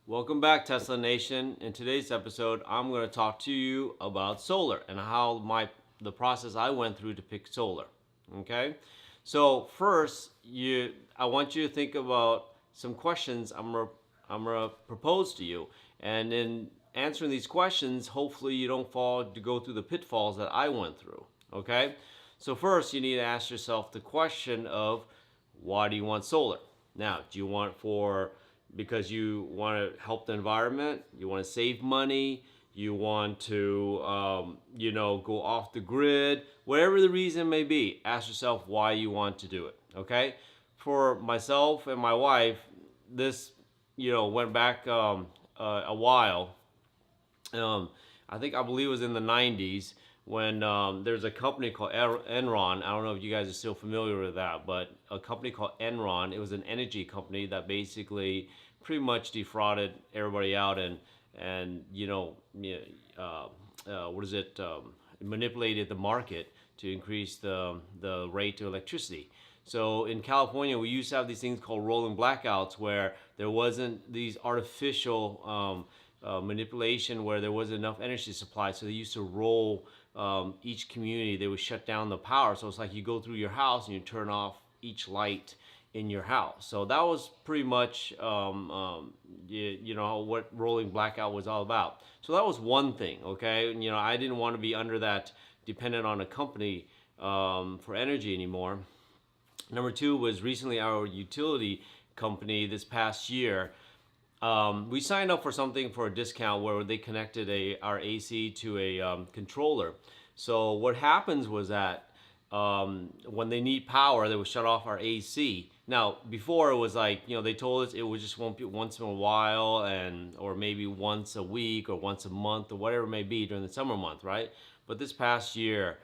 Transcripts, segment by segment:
Welcome back, Tesla Nation. In today's episode, I'm going to talk to you about solar and how the process I went through to pick solar. Okay, so first, I want you to think about some questions I'm gonna propose to you, and in answering these questions, hopefully you don't fall to go through the pitfalls that I went through. Okay, so first you need to ask yourself the question of why do you want solar? Now, do you want for because you want to help the environment, you want to save money, you want to go off the grid, whatever the reason may be, ask yourself why you want to do it. Okay, for myself and my wife, this went back a while. um, I believe it was in the 90s when there's a company called Enron. I don't know if you guys are still familiar with that, but a company called Enron. It was an energy company that basically pretty much defrauded everybody out and what is it? Manipulated the market to increase the rate to electricity. So in California, we used to have these things called rolling blackouts where there wasn't these artificial manipulation where there wasn't enough energy supply. So they used to roll each community. They would shut down the power. So it's like you go through your house and you turn off each light in your house. So that was pretty much what rolling blackout was all about. So that was one thing. Okay, I didn't want to be under that dependent on a company for energy anymore. Number two was recently our utility company this past year. We signed up for something for a discount where they connected our AC to a controller. So what happens was that when they need power, they would shut off our AC. Now, before it was like, they told us it would just won't be once in a while or maybe once a week or once a month or whatever it may be during the summer month, right? But this past year,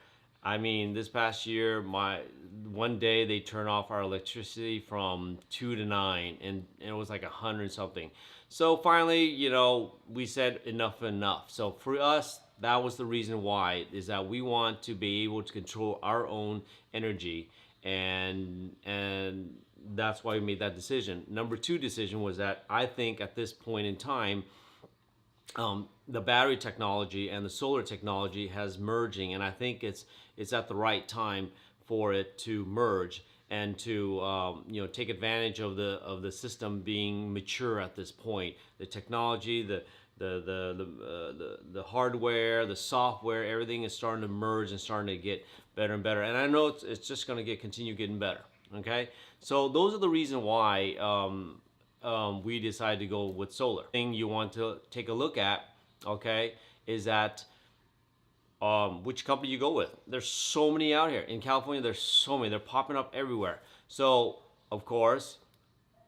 my one day they turned off our electricity from 2 to 9, and it was like 100 something. So finally, we said enough. So for us, that was the reason why is that we want to be able to control our own energy, and that's why we made that decision. Number two decision was that I think at this point in time, the battery technology and the solar technology has merging, and I think it's at the right time for it to merge and to take advantage of the system being mature at this point. The technology, the hardware, the software, everything is starting to merge and starting to get better and better. And I know it's just going to continue getting better. Okay, so those are the reason why we decided to go with solar. Thing you want to take a look at, okay, is that which company you go with. There's so many out here in California. There's so many. They're popping up everywhere. So of course,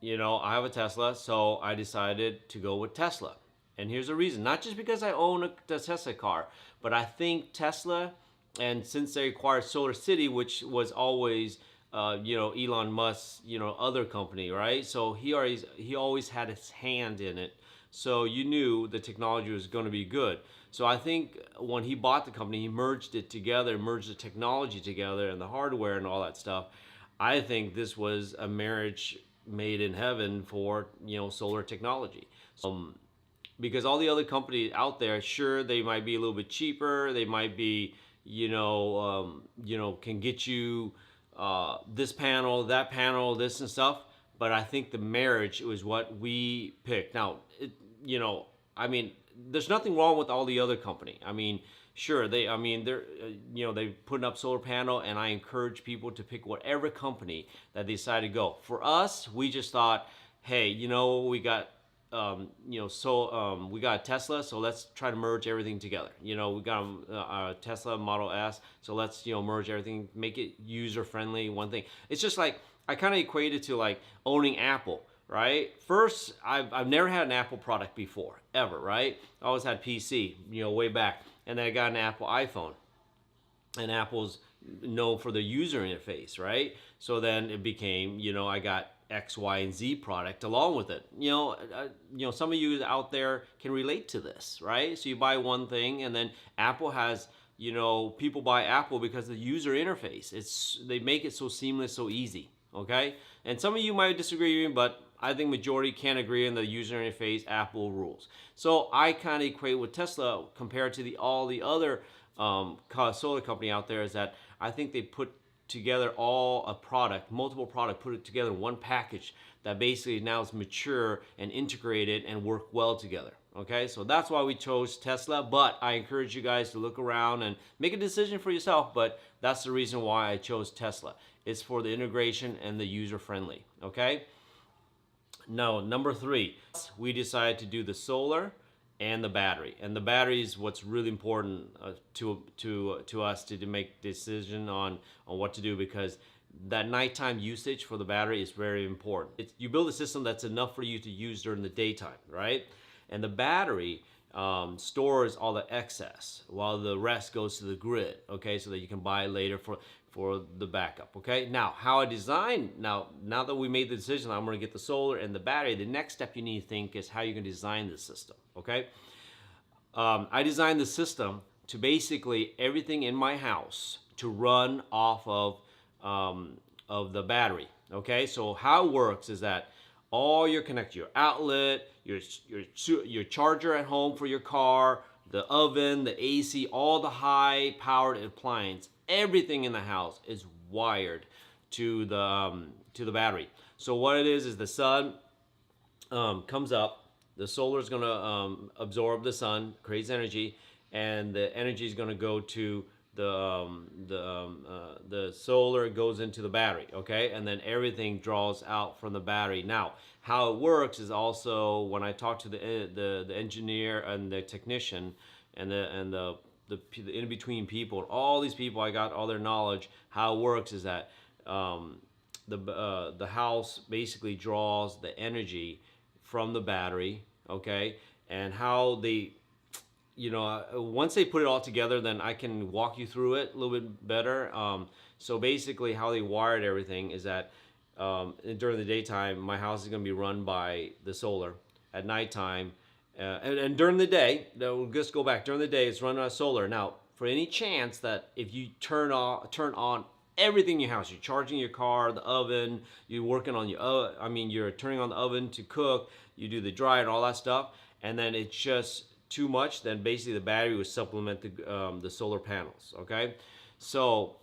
I have a Tesla, so I decided to go with Tesla. And here's the reason: not just because I own a Tesla car, but I think Tesla, and since they acquired Solar City, which was always Elon Musk's other company, right? So he always had his hand in it. So you knew the technology was going to be good. So I think when he bought the company, he merged it together, merged the technology together and the hardware and all that stuff. I think this was a marriage made in heaven for solar technology. Because all the other companies out there, sure, they might be a little bit cheaper. They might be can get you this panel, that panel, this and stuff. But I think the marriage was what we picked. Now, there's nothing wrong with all the other company. Sure, they're putting up solar panel, and I encourage people to pick whatever company that they decide to go. For us, we just thought, hey, we got we got a Tesla, so let's try to merge everything together. We got a Tesla Model S, so let's merge everything, make it user friendly. One thing, it's just like I kind of equate it to like owning Apple, right? First, I've never had an Apple product before ever, right? I always had PC, way back, and then I got an Apple iPhone, and Apple's known for the user interface, right? So then it became, I got X, Y, and Z product along with it. Some of you out there can relate to this, right? So you buy one thing, and then Apple has, people buy Apple because of the user interface. They make it so seamless, so easy. Okay, and some of you might disagree, but I think majority can't agree on the user interface Apple rules. So I kind of equate with Tesla compared to all the other solar company out there, is that I think they put together multiple product, put it together in one package that basically now is mature and integrated and work well together. Okay, so that's why we chose Tesla, but I encourage you guys to look around and make a decision for yourself, but that's the reason why I chose Tesla. It's for the integration and the user friendly. Okay, now number 3, we decided to do the solar and the battery, and the battery is what's really important to us to make decision on what to do, because that nighttime usage for the battery is very important. You build a system that's enough for you to use during the daytime, right? And the battery stores all the excess while the rest goes to the grid, okay, so that you can buy it later for the backup. Okay, now how I design, now that we made the decision I'm going to get the solar and the battery, the next step you need to think is how you can design the system. Okay, I designed the system to basically everything in my house to run off of the battery. Okay, so how it works is that all your outlet, your charger at home for your car, the oven, the AC, all the high powered appliance, everything in the house is wired to the battery. So what it is the sun comes up, the solar is going to absorb the sun, creates energy, and the energy is going to go to the solar, goes into the battery, okay, and then everything draws out from the battery. Now, how it works is also when I talk to the engineer and the technician and the in between people, all these people, I got all their knowledge. How it works is that the house basically draws the energy from the battery, okay, and how they, once they put it all together, then I can walk you through it a little bit better. So basically how they wired everything is that during the daytime, my house is going to be run by the solar. At nighttime, and during the day, we'll just go back. During the day, it's run on solar. Now, for any chance that if you turn on everything in your house, you're charging your car, the oven, you're working on you're turning on the oven to cook, you do the dry and all that stuff, and then it's just too much, then basically the battery would supplement the solar panels. Okay, so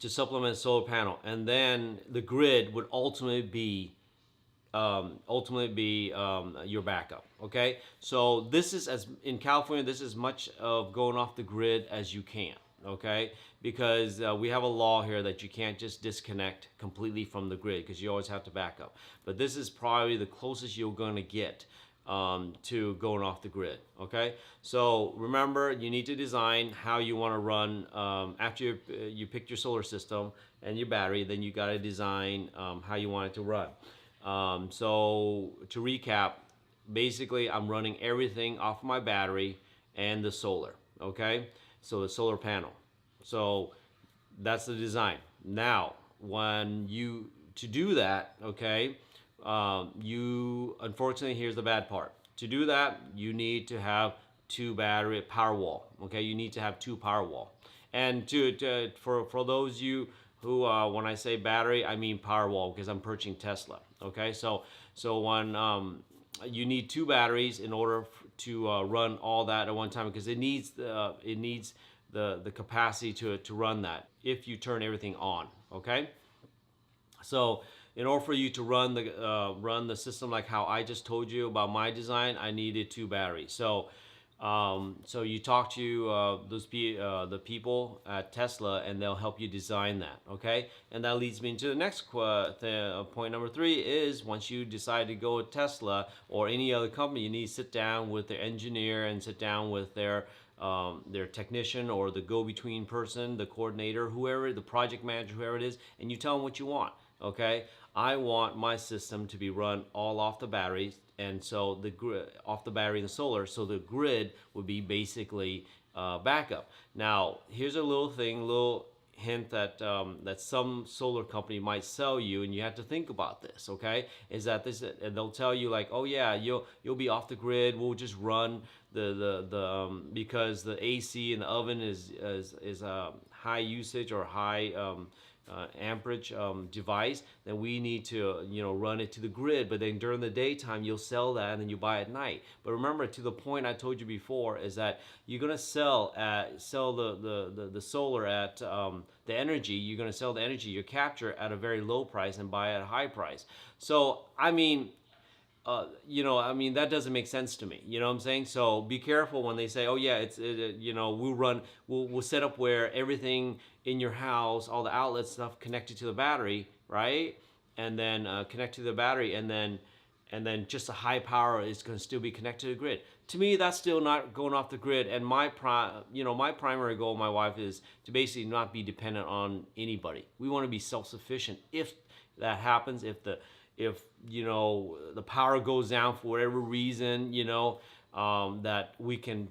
to supplement the solar panel, and then the grid would ultimately be your backup. Okay, so this is, as in California, this is much of going off the grid as you can. Okay, because we have a law here that you can't just disconnect completely from the grid, because you always have to back up. But this is probably the closest you're going to get to going off the grid. Okay, so remember, you need to design how you want to run after you pick your solar system and your battery. Then you got to design how you want it to run. So to recap, basically I'm running everything off my battery and the solar. Okay, so the solar panel. So that's the design. Now, to do that, okay, unfortunately, here's the bad part. To do that, you need to have two battery Powerwall. Okay, you need to have two Powerwall. And for those of you who, when I say battery, I mean Powerwall, because I'm purchasing Tesla. Okay, so when you need two batteries in order to run all that at one time, because it needs the capacity to run that if you turn everything on. Okay, so in order for you to run the system like how I just told you about my design, I needed two batteries. So you talk to the people at Tesla, and they'll help you design that. Okay, and that leads me into the next point number 3 is, once you decide to go with Tesla or any other company, you need to sit down with their engineer and sit down with their technician or the go-between person, the coordinator, whoever, the project manager, whoever it is, and you tell them what you want. Okay, I want my system to be run all off the batteries, and so the grid off the battery and the solar, so the grid would be basically backup. Now, here's a little hint that some solar company might sell you, and you have to think about this. Okay, is that they'll tell you like, oh yeah, you'll be off the grid. We'll just run because the AC and the oven is high usage or high amperage device, then we need to run it to the grid. But then during the daytime, you'll sell that and then you buy at night. But remember, to the point I told you before, is that you're gonna sell the solar at the energy. You're gonna sell the energy you capture at a very low price and buy at a high price. So I mean, that doesn't make sense to me. You know what I'm saying? So be careful when they say, oh yeah, we'll set up where everything in your house, all the outlet stuff connected to the battery, right? And then connect to the battery, and then just a high power is going to still be connected to the grid. To me, that's still not going off the grid. And my primary goal, my wife, is to basically not be dependent on anybody. We want to be self-sufficient. If that happens, if the power goes down for whatever reason, that we can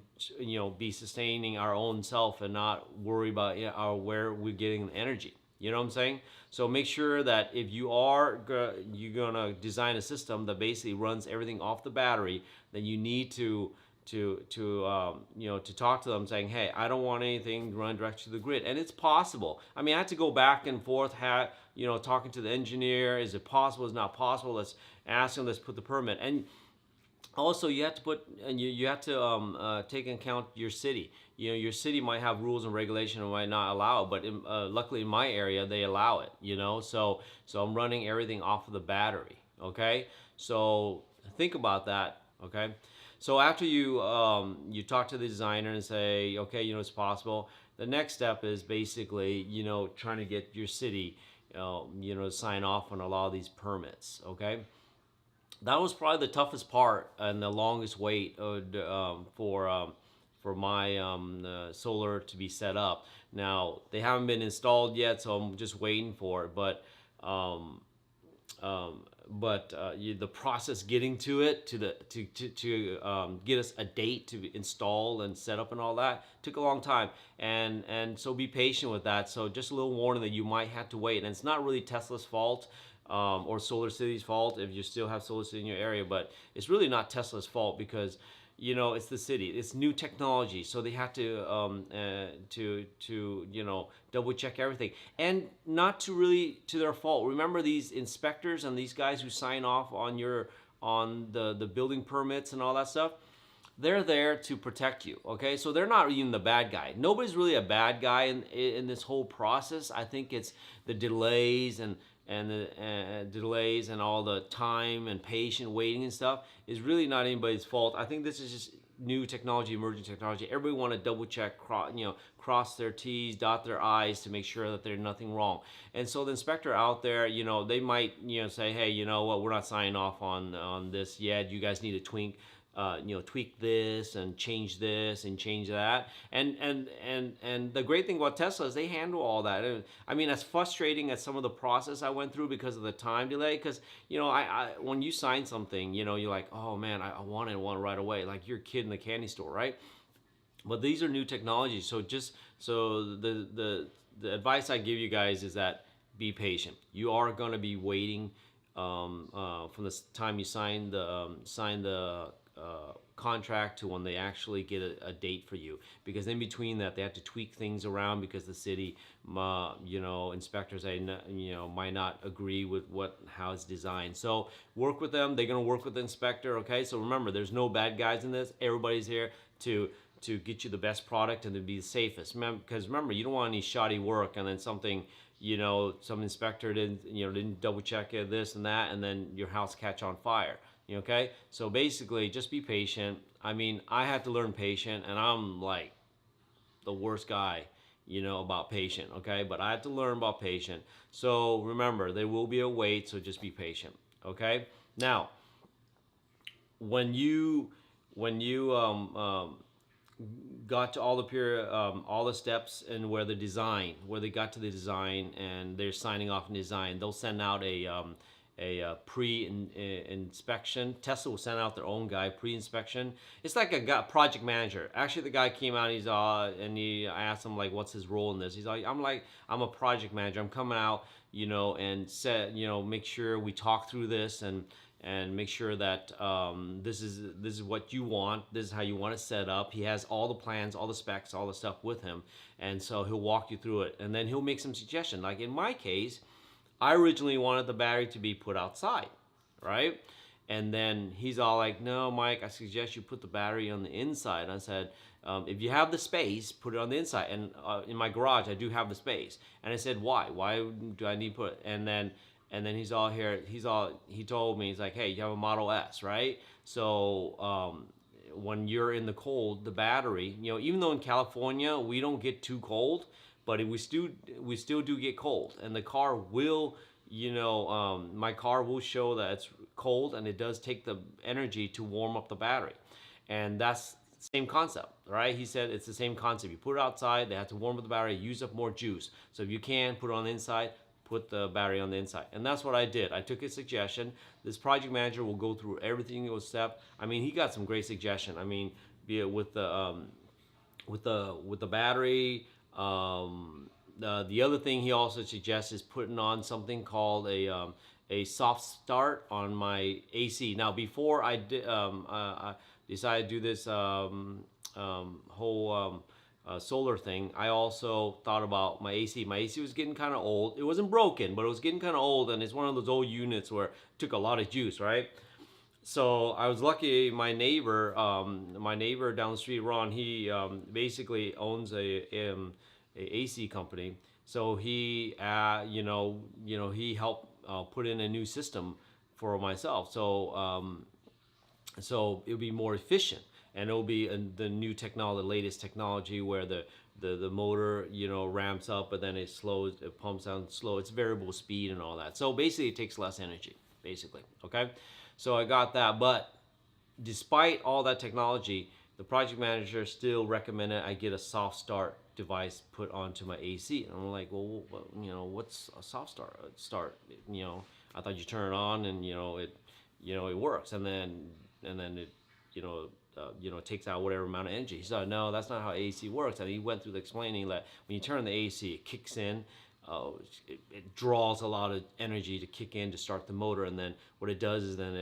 be sustaining our own self and not worry about where we're getting the energy. You know what I'm saying? So make sure that if you're gonna design a system that basically runs everything off the battery, then you need to talk to them saying, hey, I don't want anything run direct to the grid. And it's possible. I mean, I had to go back and forth, talking to the engineer. Is it possible? Is it not possible? Let's ask them. Let's put the permit. And also, you have to take into account your city. Your city might have rules and regulation and might not allow it, but luckily in my area they allow it. So I'm running everything off of the battery. Okay, so think about that. Okay, so after you talk to the designer and say, okay, it's possible. The next step is basically trying to get your city to sign off on a lot of these permits. Okay. That was probably the toughest part and the longest wait for my solar to be set up. Now they haven't been installed yet, so I'm just waiting for it. But the process getting to it to get us a date to install and set up and all that took a long time, and so be patient with that. So just a little warning that you might have to wait, and it's not really Tesla's fault. Or Solar City's fault if you still have Solar City in your area, but it's really not Tesla's fault because it's the city. It's new technology, so they have to double check everything, and not to their fault. Remember, these inspectors and these guys who sign off on the building permits and all that stuff. They're there to protect you, okay? So they're not even the bad guy. Nobody's really a bad guy in this whole process. I think it's the delays and the delays and all the time and patient waiting and stuff is really not anybody's fault. I think this is just new technology, emerging technology. Everybody want to double check, cross their T's, dot their I's to make sure that there's nothing wrong. And so the inspector out there, they might say, hey, you know what, we're not signing off on this yet. You guys need to tweak this and change that. And the great thing about Tesla is they handle all that. And, I mean, as frustrating as some of the process I went through because of the time delay, because I when you sign something, you're like, oh man, I wanted one right away, like you're a kid in the candy store, right? But these are new technologies, so the advice I give you guys is that be patient. You are going to be waiting from the time you sign the contract to when they actually get a date for you, because in between that they have to tweak things around because the city inspectors might not agree with how it's designed. So work with them. They're going to work with the inspector. Okay, so remember, there's no bad guys in this. Everybody's here to get you the best product and to be the safest, because remember, you don't want any shoddy work and then something some inspector didn't double check this and that, and then your house catch on fire. Okay, so basically just be patient. I mean, I had to learn patient, and I'm like the worst guy about patient. Okay, but I had to learn about patient. So remember, there will be a wait, so just be patient. Okay, now when you got to all the steps and where they got to the design and they're signing off on design, they'll send out a pre-inspection. Tesla will send out their own guy pre-inspection. It's like a project manager. Actually, the guy came out. I asked him, like, what's his role in this. He's like, I'm a project manager. I'm coming out, and make sure we talk through this and make sure that this is what you want. This is how you want it set up. He has all the plans, all the specs, all the stuff with him, and so he'll walk you through it, and then he'll make some suggestion. Like in my case, I originally wanted the battery to be put outside, right? And then he's all like, "No, Mike, I suggest you put the battery on the inside." And I said, "If you have the space, put it on the inside." And in my garage, I do have the space. And I said, "Why? Why do I need to put it?" And then he's all here. He told me, he's like, "Hey, you have a Model S, right? So when you're in the cold, the battery, even though in California we don't get too cold, but we still do get cold, and the car will." My car will show that it's cold, and it does take the energy to warm up the battery. And that's the same concept, right? He said it's the same concept. You put it outside, they have to warm up the battery, use up more juice. So if you can, put it on the inside, put the battery on the inside. And that's what I did. I took his suggestion. This project manager will go through everything step. I mean, he got some great suggestion. I mean, be it with the battery. The other thing he also suggests is putting on something called a soft start on my AC. Now, before I decided to do this whole solar thing, I also thought about my AC. My AC was getting kind of old. It wasn't broken, but it was getting kind of old, and it's one of those old units where it took a lot of juice, right? So I was lucky. My neighbor down the street, Ron, he basically owns a AC company. So he helped put in a new system for myself. So it'll be more efficient, and it'll be the new technology, the latest technology, where the motor ramps up, but then it pumps down slow. It's variable speed and all that. So basically, it takes less energy. Basically, okay. So I got that, but despite all that technology, the project manager still recommended I get a soft start device put onto my AC. And I'm like, well, what's a soft start? I thought you turn it on and it works, and then it it takes out whatever amount of energy. He said, no, that's not how AC works. And he went through the explaining that when you turn the AC, it kicks in. It draws a lot of energy to kick in to start the motor, and then what it does is then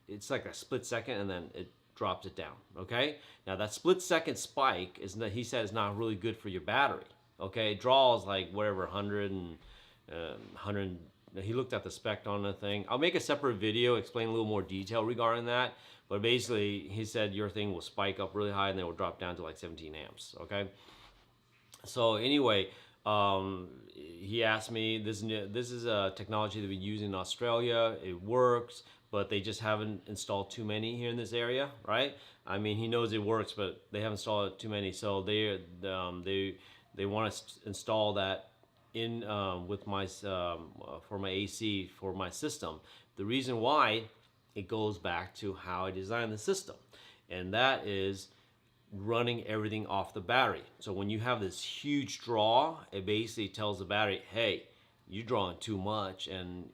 it's like a split second, and then it drops it down. Okay, now that split second spike he said is not really good for your battery. Okay, it draws like whatever 100 and 100. He looked at the spec on the thing. I'll make a separate video explaining a little more detail regarding that. But basically, he said your thing will spike up really high and then it will drop down to like 17 amps. Okay. So anyway, he asked me, this is a technology that we use in Australia. It works, but they just haven't installed too many here in this area, right? I mean, he knows it works, but they haven't installed too many. So they want to install that in with my for my AC for my system. The reason why, it goes back to how I designed the system, and that is running everything off the battery. So when you have this huge draw, it basically tells the battery, hey, you're drawing too much, and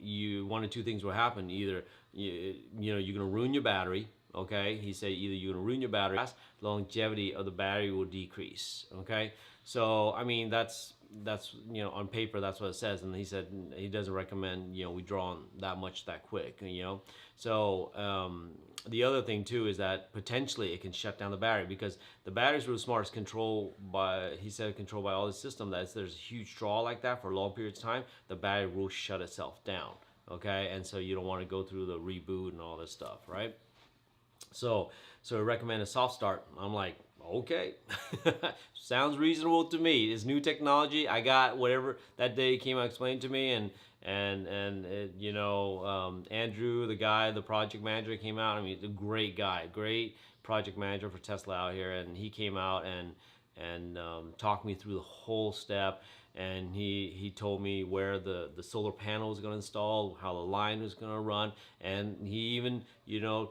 one of two things will happen. Either you're gonna ruin your battery. Okay, he said either you're gonna ruin your battery, the longevity of the battery will decrease. Okay, so I mean that's on paper that's what it says, and he said he doesn't recommend we draw that much that quick. So the other thing too is that potentially it can shut down the battery, because the battery's really smart. It's controlled by all the system. That if there's a huge draw like that for long periods of time, the battery will shut itself down. Okay, and so you don't want to go through the reboot and all this stuff, right? So I recommend a soft start. I'm like, okay, sounds reasonable to me. It's new technology. I got whatever that day came out explained to me, and Andrew, the project manager, came out. I mean, he's a great guy, great project manager for Tesla out here, and he came out and talked me through the whole step. And he told me where the solar panel was going to install, how the line was going to run, and he even,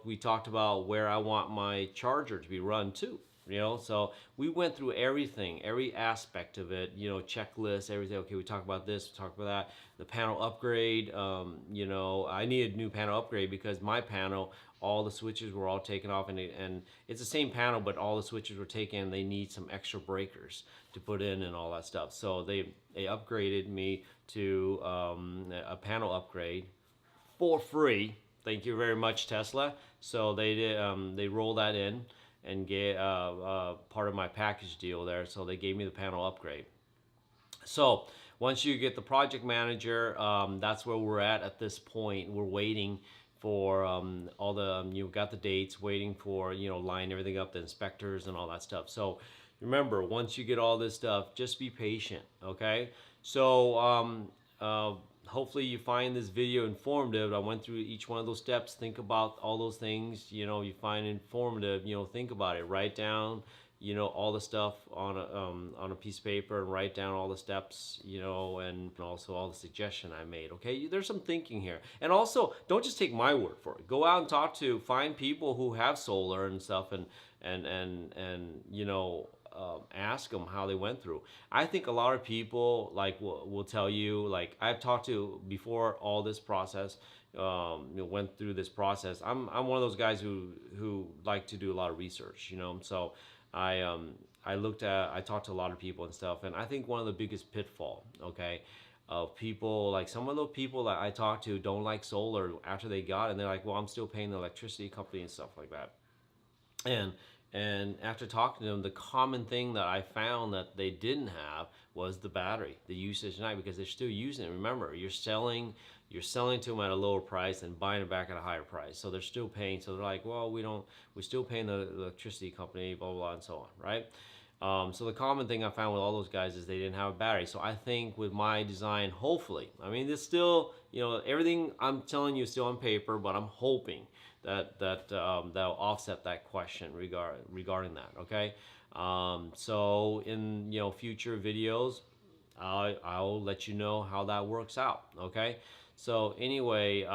we talked about where I want my charger to be run too. So we went through everything, every aspect of it, checklist, everything. Okay, we talked about this, we talked about that. The panel upgrade, I needed a new panel upgrade because my panel, all the switches were all taken off, and it's the same panel, but all the switches were taken. They need some extra breakers to put in and all that stuff. So they upgraded me to a panel upgrade for free. Thank you very much, Tesla. So they did, they rolled that in and gave part of my package deal there. So they gave me the panel upgrade. So once you get the project manager, that's where we're at this point. We're waiting for all the you've got the dates, waiting for line everything up, the inspectors and all that stuff. So remember, once you get all this stuff, just be patient, okay? So hopefully you find this video informative. I went through each one of those steps. Think about all those things you find informative. Think about it. Write down all the stuff on a piece of paper, and write down all the steps, and also all the suggestion I made. Okay, there's some thinking here, and also don't just take my word for it. Go out and find people who have solar and stuff, and ask them how they went through. I think a lot of people will tell you, like I've talked to before all this process. Went through this process. I'm one of those guys who like to do a lot of research. So I talked to a lot of people and stuff, and I think one of the biggest pitfall, okay, of people, like some of the people that I talk to don't like solar after they got it, and they're like, well, I'm still paying the electricity company and stuff like that. And after talking to them, the common thing that I found that they didn't have was the battery, the usage night, because they're still using it. Remember, you're selling to them at a lower price and buying it back at a higher price. So they're still paying. So they're like, well, we're still paying the electricity company, blah, blah, blah, and so on, right? So the common thing I found with all those guys is they didn't have a battery. So I think with my design, hopefully, I mean, it's still, everything I'm telling you is still on paper, but I'm hoping that'll offset that question regarding that. Okay, so in future videos, I'll let you know how that works out. Okay, so anyway,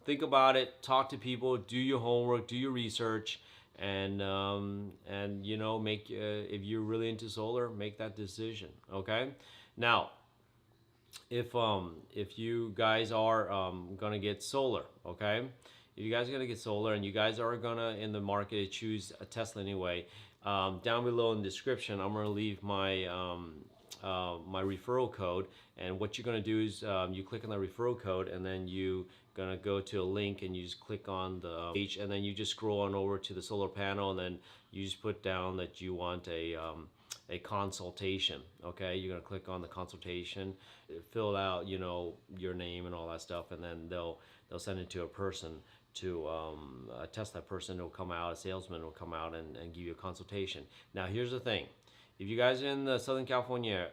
think about it, talk to people, do your homework, do your research, and make if you're really into solar, make that decision. Okay, now if you guys are gonna get solar, okay, if you guys are gonna get solar and you guys are gonna in the market choose a Tesla anyway, down below in the description I'm gonna leave my my referral code, and what you're gonna do is you click on the referral code, and then you gonna go to a link and you just click on the page, and then you just scroll on over to the solar panel, and then you just put down that you want a consultation. Okay, you're gonna click on the consultation, fill out your name and all that stuff, and then they'll send it to a person, to a Tesla person will come out, a salesman will come out and give you a consultation. Now here's the thing, if you guys are in the Southern California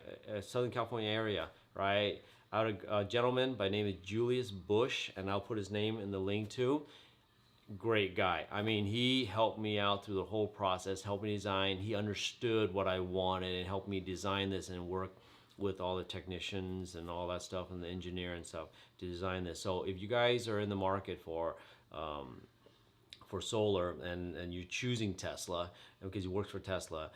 area, right, I had a gentleman by the name of Julious Bush, and I'll put his name in the link too. Great guy. I mean, he helped me out through the whole process, helped me design. He understood what I wanted and helped me design this and work with all the technicians and all that stuff and the engineer and stuff to design this. So if you guys are in the market for solar and you're choosing Tesla because you work for Tesla,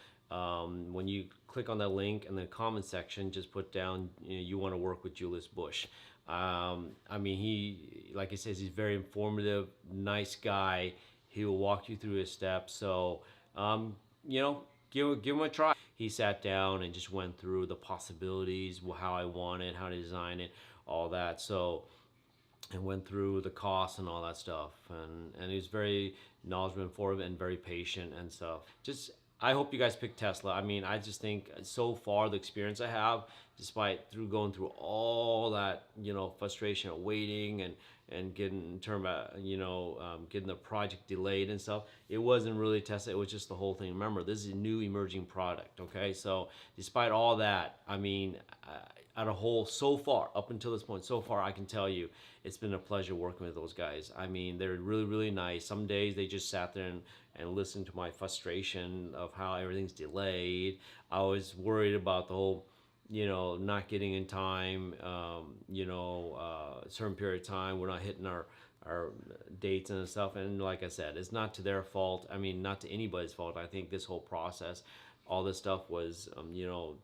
when you click on that link in the comment section, just put down you want to work with Julius Bush. I mean, he, like he says, he's very informative, nice guy. He will walk you through his steps. So, give him a try. He sat down and just went through the possibilities, how I want it, how to design it, all that. So, and went through the costs and all that stuff. And he was very knowledgeable, informative, and very patient and stuff. Just, I hope you guys pick Tesla. I mean, I just think so far the experience I have, despite going through all that frustration of waiting and getting getting the project delayed and stuff, it wasn't really Tesla. It was just the whole thing. Remember, this is a new emerging product. Okay, so despite all that, I mean, at a whole, so far up until this point, so far I can tell you it's been a pleasure working with those guys. I mean, they're really, really nice. Some days they just sat there and listened to my frustration of how everything's delayed. I was worried about the whole not getting in time, a certain period of time, we're not hitting our dates and stuff. And like I said, it's not to their fault. I mean, not to anybody's fault. I think this whole process, all this stuff was,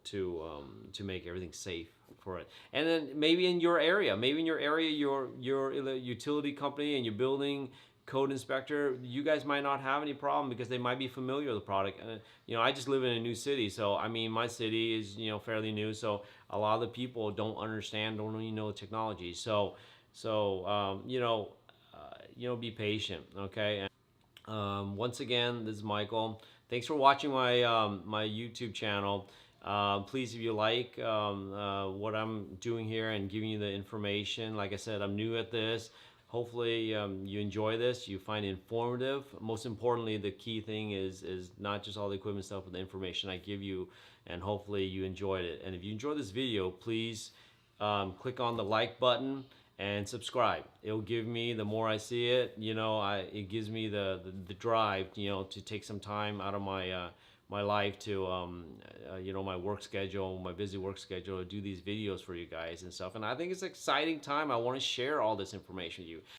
to make everything safe for it. And then maybe in your area, your utility company and your building code inspector, you guys might not have any problem because they might be familiar with the product. I just live in a new city, so I mean, my city is fairly new, so a lot of the people don't even know the technology. So be patient, okay? Once again, this is Michael. Thanks for watching my YouTube channel. Please, if you like what I'm doing here and giving you the information, like I said, I'm new at this. Hopefully, you enjoy this. You find it informative. Most importantly, the key thing is not just all the equipment stuff, but the information I give you, and hopefully you enjoyed it. And if you enjoyed this video, please click on the like button and subscribe. It'll give me, the more I see it, it gives me the drive, to take some time out of my my life to my work schedule, my busy work schedule, to do these videos for you guys and stuff. And I think it's an exciting time. I want to share all this information with you.